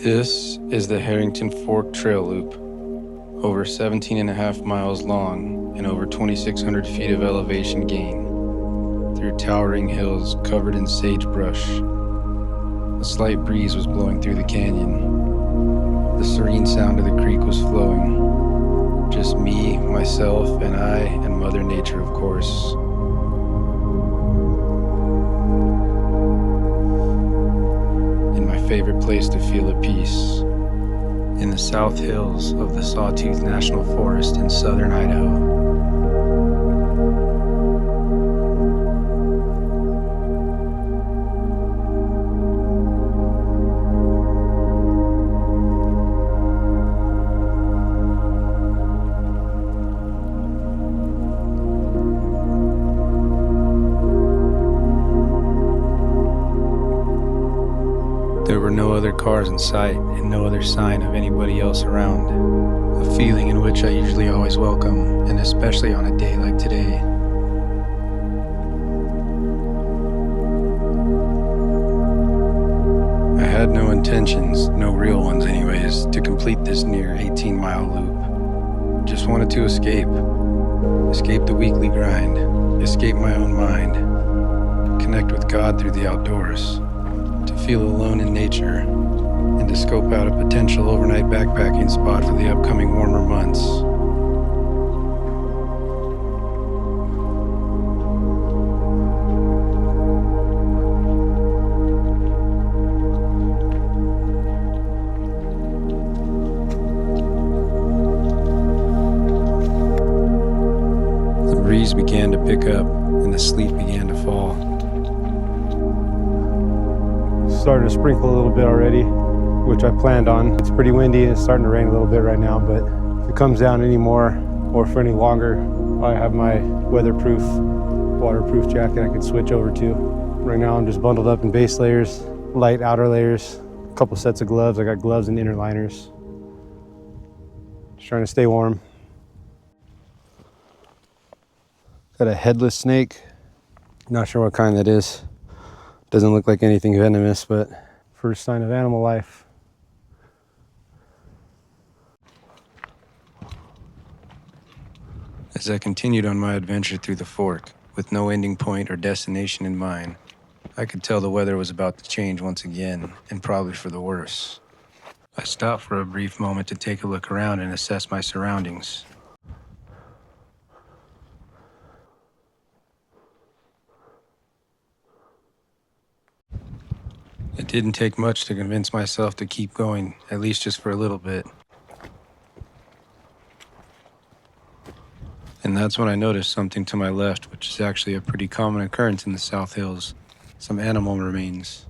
This is the Harrington Fork Trail Loop, over 17.5 miles long and over 2,600 feet of elevation gain, through towering hills covered in sagebrush. A slight breeze was blowing through the canyon. The serene sound of the creek was flowing. Just me, myself, and I, and Mother Nature, of course. In my favorite place to feel at peace, in the South Hills of the Sawtooth National Forest in southern Idaho. There were no other cars in sight and no other sign of anybody else around. A feeling in which I usually always welcome, and especially on a day like today. I had no intentions, no real ones anyways, to complete this near 18-mile loop. Just wanted to escape. Escape the weekly grind. Escape my own mind. Connect with God through the outdoors. To feel alone in nature, and to scope out a potential overnight backpacking spot for the upcoming warmer months. The breeze began to pick up, and the sleet began to fall. Starting to sprinkle a little bit already, which I planned on. It's pretty windy and it's starting to rain a little bit right now, but if it comes down anymore or for any longer, I have my weatherproof, waterproof jacket I can switch over to. Right now I'm just bundled up in base layers, light outer layers, a couple sets of gloves. I got gloves and inner liners. Just trying to stay warm. Got a headless snake. Not sure what kind that is. Doesn't look like anything venomous, but first sign of animal life. As I continued on my adventure through the fork, with no ending point or destination in mind, I could tell the weather was about to change once again, and probably for the worse. I stopped for a brief moment to take a look around and assess my surroundings. It didn't take much to convince myself to keep going, at least just for a little bit. And that's when I noticed something to my left, which is actually a pretty common occurrence in the South Hills. Some animal remains.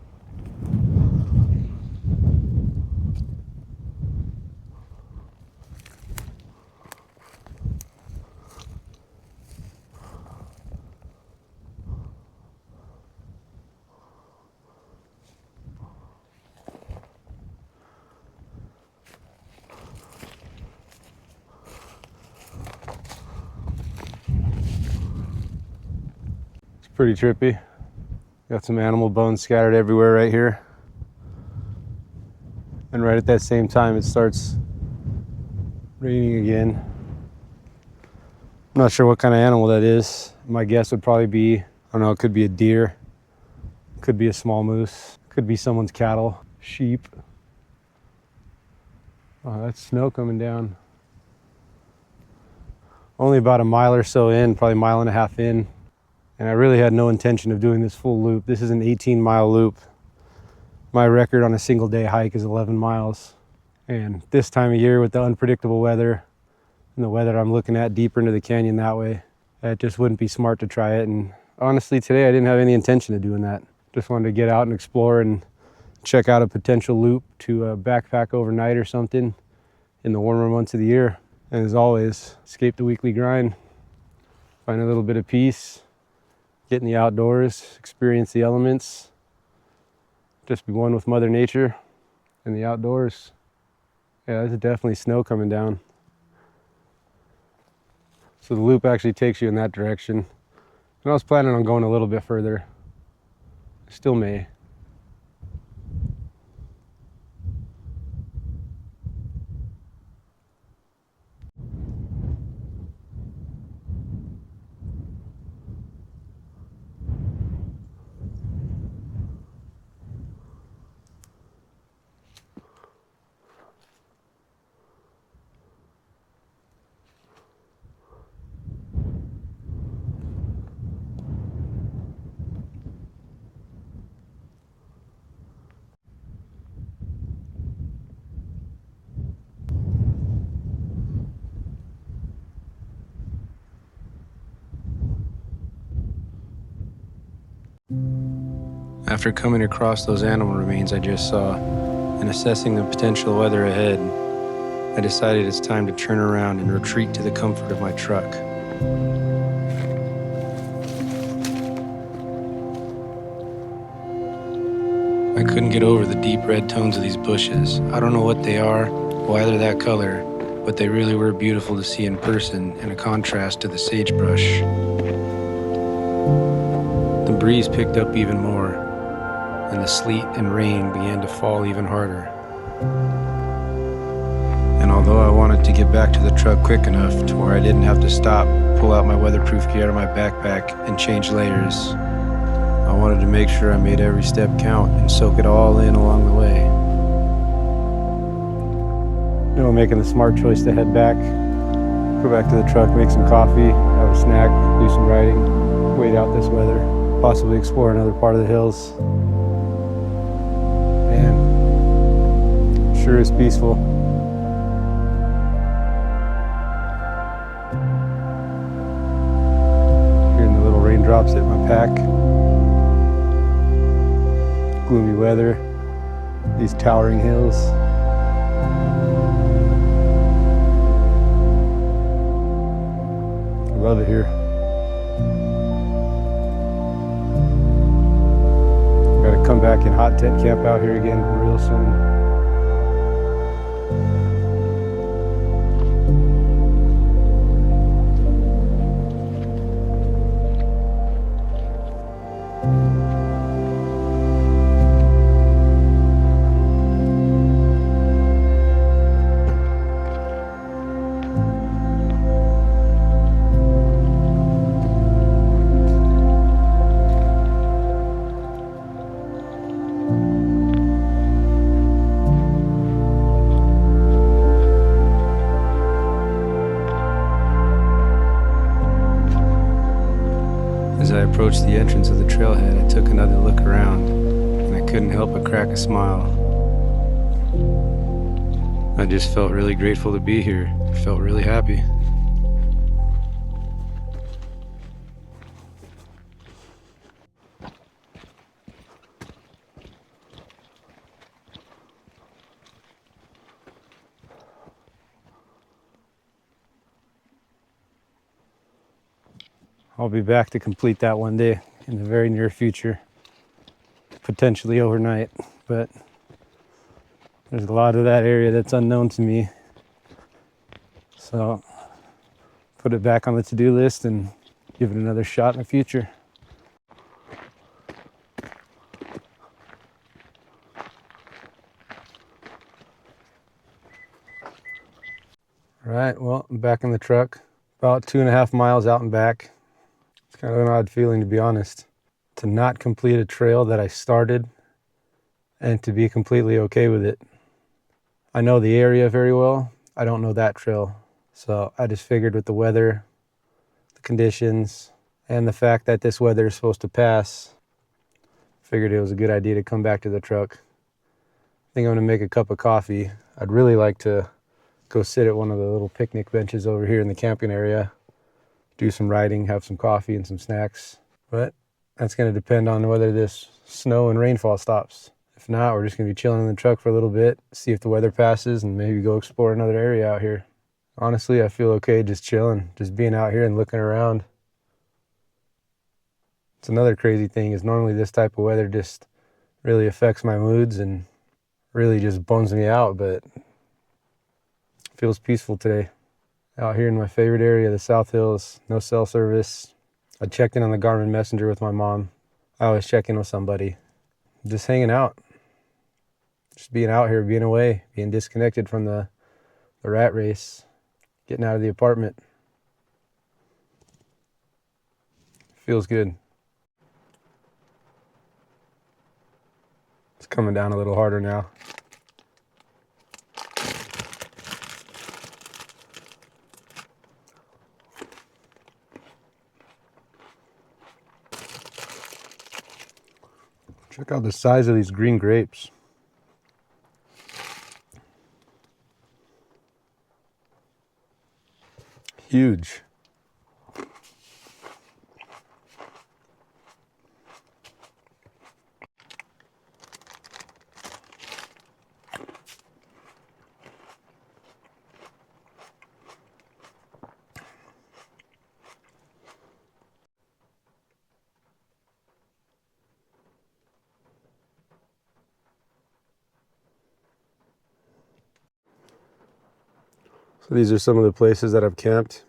Pretty trippy. Got some animal bones scattered everywhere right here. And right at that same time it starts raining again. I'm not sure what kind of animal that is. My guess would probably be, I don't know, it could be a deer, could be a small moose, could be someone's cattle, sheep. Oh, that's snow coming down. Only about a mile or so in, probably a mile and a half in. And I really had no intention of doing this full loop. This is an 18-mile loop. My record on a single day hike is 11 miles. And this time of year with the unpredictable weather and the weather I'm looking at deeper into the canyon that way, it just wouldn't be smart to try it. And honestly, today I didn't have any intention of doing that. Just wanted to get out and explore and check out a potential loop to backpack overnight or something in the warmer months of the year. And as always, escape the weekly grind, find a little bit of peace, get in the outdoors, experience the elements, just be one with Mother Nature and the outdoors. Yeah, there's definitely snow coming down. So the loop actually takes you in that direction. And I was planning on going a little bit further. Still may. After coming across those animal remains I just saw and assessing the potential weather ahead, I decided it's time to turn around and retreat to the comfort of my truck. I couldn't get over the deep red tones of these bushes. I don't know what they are, why they're that color, but they really were beautiful to see in person in a contrast to the sagebrush. The breeze picked up even more, and the sleet and rain began to fall even harder. And although I wanted to get back to the truck quick enough to where I didn't have to stop, pull out my weatherproof gear out of my backpack, and change layers, I wanted to make sure I made every step count and soak it all in along the way. You know, making the smart choice to head back, go back to the truck, make some coffee, have a snack, do some riding, wait out this weather, possibly explore another part of the hills. Man, sure is peaceful. Hearing the little raindrops hit my pack. Gloomy weather, these towering hills. I love it here. Gotta come back and hot tent camp out here again real soon. As I approached the entrance of the trailhead, I took another look around, and I couldn't help but crack a smile. I just felt really grateful to be here. I felt really happy. I'll be back to complete that one day in the very near future, potentially overnight, but there's a lot of that area that's unknown to me. So put it back on the to-do list and give it another shot in the future. All right, well, I'm back in the truck, about 2.5 miles out and back. It's kind of an odd feeling, to be honest, to not complete a trail that I started and to be completely okay with it. I know the area very well. I don't know that trail. So I just figured with the weather, the conditions, and the fact that this weather is supposed to pass, figured it was a good idea to come back to the truck. I think I'm gonna make a cup of coffee. I'd really like to go sit at one of the little picnic benches over here in the camping area, do some riding, have some coffee and some snacks. But that's gonna depend on whether this snow and rainfall stops. If not, we're just gonna be chilling in the truck for a little bit, see if the weather passes, and maybe go explore another area out here. Honestly, I feel okay just chilling, just being out here and looking around. It's another crazy thing is normally this type of weather just really affects my moods and really just bums me out, but it feels peaceful today. Out here in my favorite area, the South Hills, no cell service. I checked in on the Garmin Messenger with my mom. I always check in with somebody. Just hanging out. Just being out here, being away, being disconnected from the rat race, getting out of the apartment. Feels good. It's coming down a little harder now. Check out the size of these green grapes. Huge. So these are some of the places that I've camped.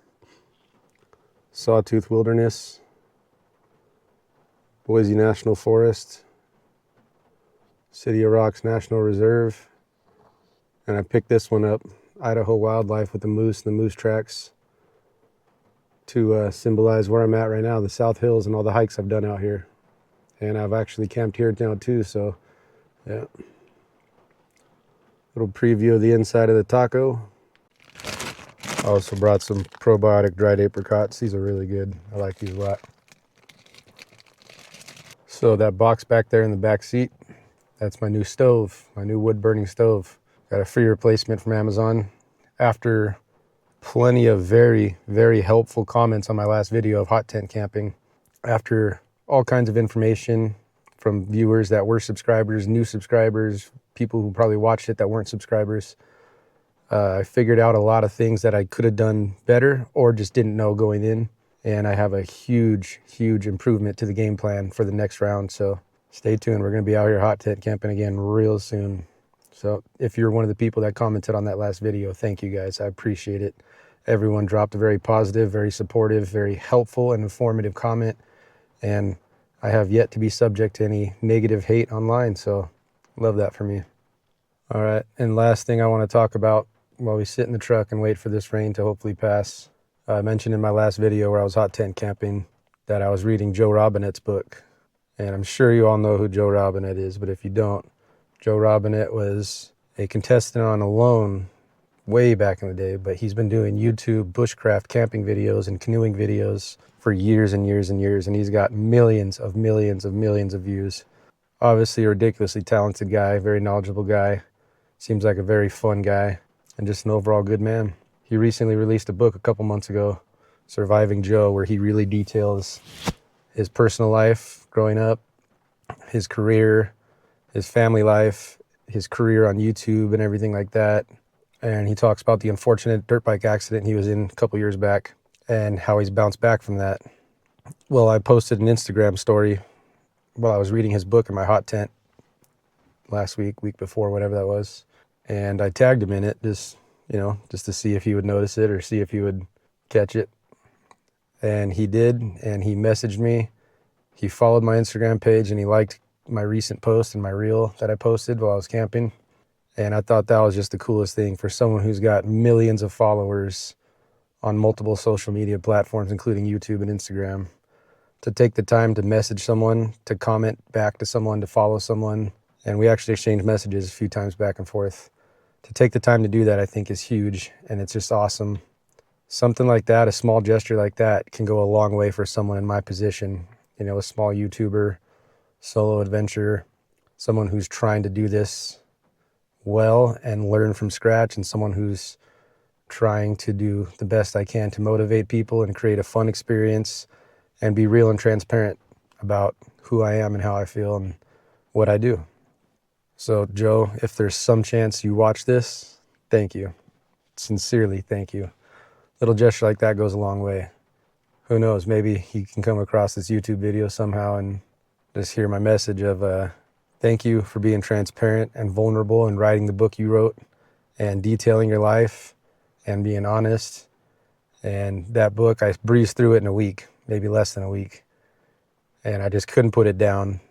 Sawtooth Wilderness, Boise National Forest, City of Rocks National Reserve, and I picked this one up, Idaho Wildlife with the moose and the moose tracks, to symbolize where I'm at right now, the South Hills and all the hikes I've done out here. And I've actually camped here now too, so yeah. Little preview of the inside of the taco. I also brought some probiotic dried apricots. These are really good. I like these a lot. So that box back there in the back seat, that's my new stove, my new wood burning stove. Got a free replacement from Amazon. After plenty of very, very helpful comments on my last video of hot tent camping, after all kinds of information from viewers that were subscribers, new subscribers, people who probably watched it that weren't subscribers, I figured out a lot of things that I could have done better or just didn't know going in. And I have a huge, huge improvement to the game plan for the next round. So stay tuned. We're going to be out here hot tent camping again real soon. So if you're one of the people that commented on that last video, thank you guys. I appreciate it. Everyone dropped a very positive, very supportive, very helpful and informative comment. And I have yet to be subject to any negative hate online. So love that for me. All right. And last thing I want to talk about while we sit in the truck and wait for this rain to hopefully pass. I mentioned in my last video where I was hot tent camping that I was reading Joe Robinet's book. And I'm sure you all know who Joe Robinet is, but if you don't, Joe Robinet was a contestant on Alone way back in the day, but he's been doing YouTube bushcraft camping videos and canoeing videos for years and years and years, and he's got millions of views. Obviously a ridiculously talented guy, very knowledgeable guy, seems like a very fun guy, and just an overall good man. He recently released a book a couple months ago, Surviving Joe, where he really details his personal life growing up, his career, his family life, his career on YouTube and everything like that. And he talks about the unfortunate dirt bike accident he was in a couple years back and how he's bounced back from that. Well, I posted an Instagram story while I was reading his book in my hot tent last week before, whatever that was. And I tagged him in it just to see if he would notice it or see if he would catch it. And he did, and he messaged me. He followed my Instagram page and he liked my recent post and my reel that I posted while I was camping. And I thought that was just the coolest thing for someone who's got millions of followers on multiple social media platforms, including YouTube and Instagram, to take the time to message someone, to comment back to someone, to follow someone. And we actually exchanged messages a few times back and forth. To take the time to do that, I think, is huge, and it's just awesome. Something like that, a small gesture like that, can go a long way for someone in my position. You know, a small YouTuber, solo adventurer, someone who's trying to do this well and learn from scratch, and someone who's trying to do the best I can to motivate people and create a fun experience and be real and transparent about who I am and how I feel and what I do. So, Joe, if there's some chance you watch this, thank you. Sincerely, thank you. Little gesture like that goes a long way. Who knows, maybe he can come across this YouTube video somehow and just hear my message of thank you for being transparent and vulnerable and writing the book you wrote and detailing your life and being honest. And that book, I breezed through it in a week, maybe less than a week. And I just couldn't put it down.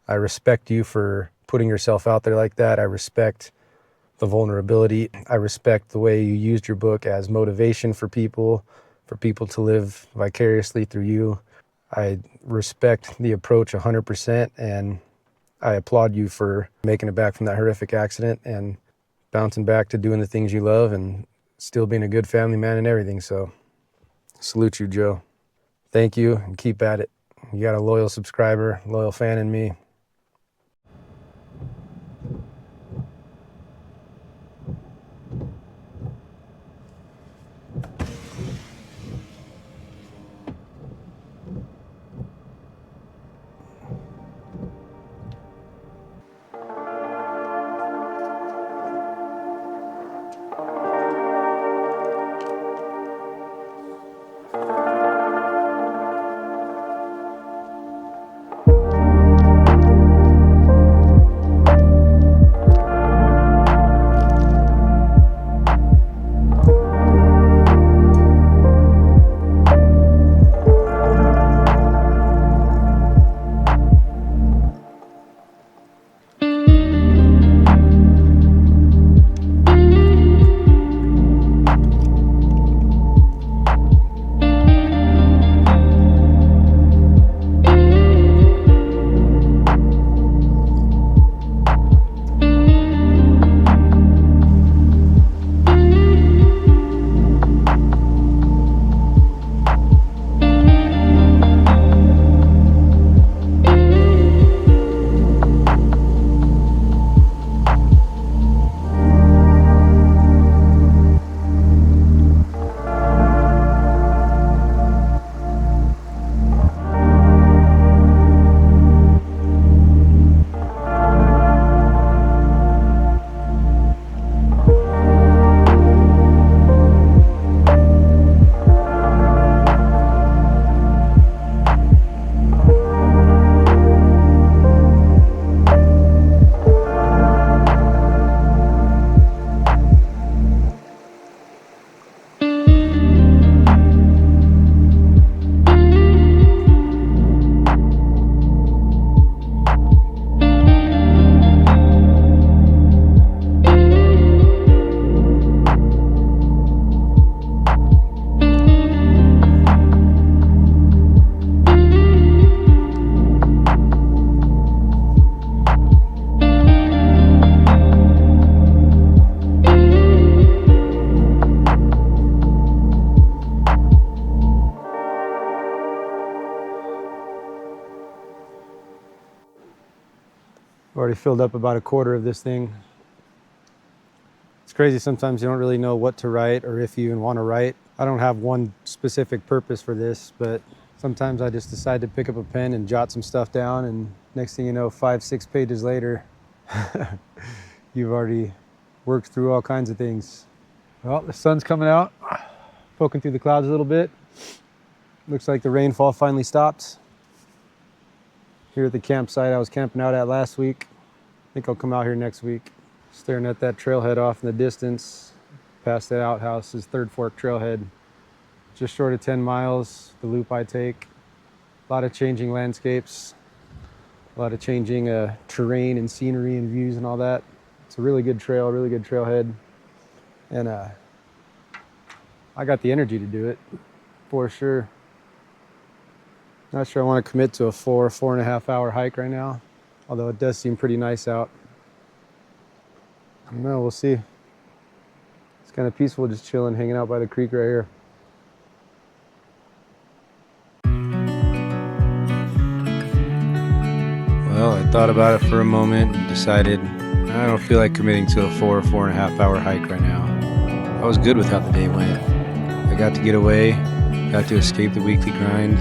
I respect you for putting yourself out there like that. I respect the vulnerability. I respect the way you used your book as motivation for people to live vicariously through you. I respect the approach 100%, and I applaud you for making it back from that horrific accident and bouncing back to doing the things you love and still being a good family man and everything. So salute you, Joe. Thank you, and keep at it. You got a loyal subscriber, loyal fan in me. Already filled up about a quarter of this thing. It's crazy, sometimes you don't really know what to write or if you even want to write. I don't have one specific purpose for this, but sometimes I just decide to pick up a pen and jot some stuff down, and next thing you know, 5-6 pages later, you've already worked through all kinds of things. Well, the sun's coming out, poking through the clouds a little bit. Looks like the rainfall finally stopped. Here at the campsite I was camping out at last week. I think I'll come out here next week. Staring at that trailhead off in the distance, past that outhouse is Third Fork Trailhead. Just short of 10 miles, the loop I take. A lot of changing landscapes, a lot of changing terrain and scenery and views and all that. It's a really good trail, really good trailhead. And I got the energy to do it, for sure. Not sure I want to commit to a 4.5 hour hike right now, although it does seem pretty nice out. I don't know, we'll see. It's kind of peaceful, just chilling, hanging out by the creek right here. Well, I thought about it for a moment and decided I don't feel like committing to a 4.5 hour hike right now. I was good with how the day went. I got to get away, got to escape the weekly grind,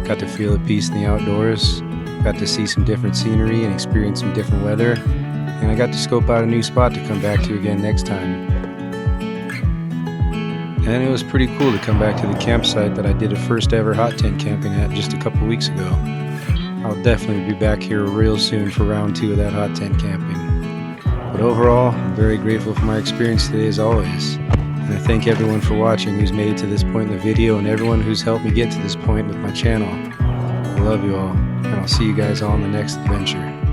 got to feel the peace in the outdoors, got to see some different scenery and experience some different weather, and I got to scope out a new spot to come back to again next time. And it was pretty cool to come back to the campsite that I did a first ever hot tent camping at just a couple weeks ago. I'll definitely be back here real soon for round 2 of that hot tent camping. But overall, I'm very grateful for my experience today as always. And I thank everyone for watching who's made it to this point in the video, and everyone who's helped me get to this point with my channel. I love you all, and I'll see you guys all in the next adventure.